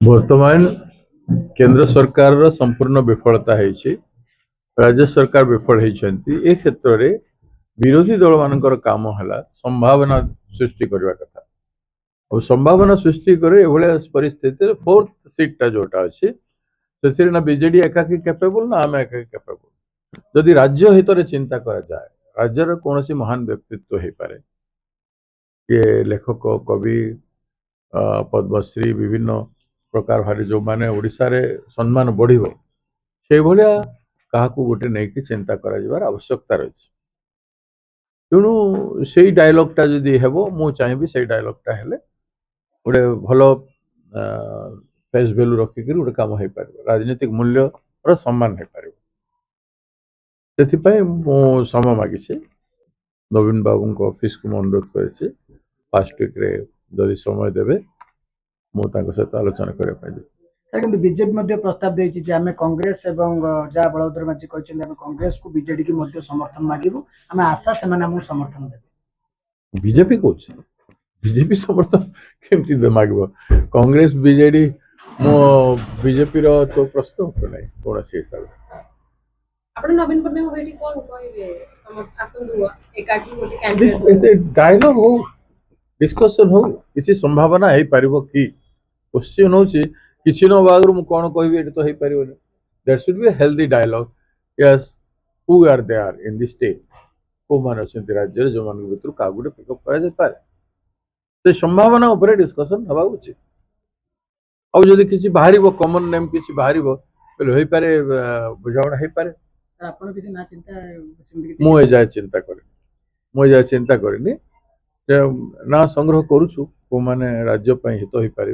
बर्तमान केंद्र सरकार संपूर्ण विफलता है। राज्य सरकार विफल होती ए क्षेत्र में विरोधी दल मानकर काम है संभावना सृष्टि करने कथा और संभावना सृष्टि करे परिस्थिति फोर्थ सीटा जोटा अच्छे से ना बीजेडी एकाकी कैपेबल ना आम एकाकी कैपेबल जदि राज्य हित में चिंता करा जाए राज्यर कौन सी महान व्यक्तित्व हो पारे किए लेखक कवि पद्मश्री विभिन्न प्रकार भारी जो माने ओडिशा रे सम्मान बढ़िबो से भलिया काहाकू गोटे नहीं कि चिंता करा जिबार आवश्यकता रही तेणु से डायलॉगटा जदि हेबो मु चाहिबी से डायलॉगटा हेले गोटे भल फेस वैल्यू रखिक गोटे काम हो पार राजनीतिक मूल्य सम्मान हो पार से मु समय मागिछे नवीन बाबू को ऑफिस को अनुरोध कर फास्ट वीक रे जदि समय देवे मु सहित आलोचना करने सर कि बीजेपी प्रस्ताव देछि आम कांग्रेस एवं जहाँ बलभद्र माझी कहते कांग्रेस को बीजेडी की समर्थन मांगू आम आशा से समर्थन देवे बीजेपी कौन बीजेपी समर्थन केमती मांग कांग्रेस बीजेडी मो बीजेपी तो प्रश्न उठे ना कौन सी हिसाब डायलॉग हो डिस्कशन हो किसी संभावना है पारिबो कि क्वेश्चन होची किसी न बागरु मु कोन कहबी एट तो हे पारिबोनी that should be a healthy dialogue yes who are they are in the state को मान अछंती राज्य जो मान भितर का गुडे पिकअप करा जाय पारे से संभावना ऊपर डिस्कशन हवा उचित और जदि किसी बाहरिबो कॉमन नेम किसी बाहरिबो पहले होई पारे बुझावण हे पारे सर आपण किछि ना चिंता मु ए जाय चिंता करे मु ए जाय चिंता करनी ना संग्रह करूछु को माने राज्य पय हित होई पारे।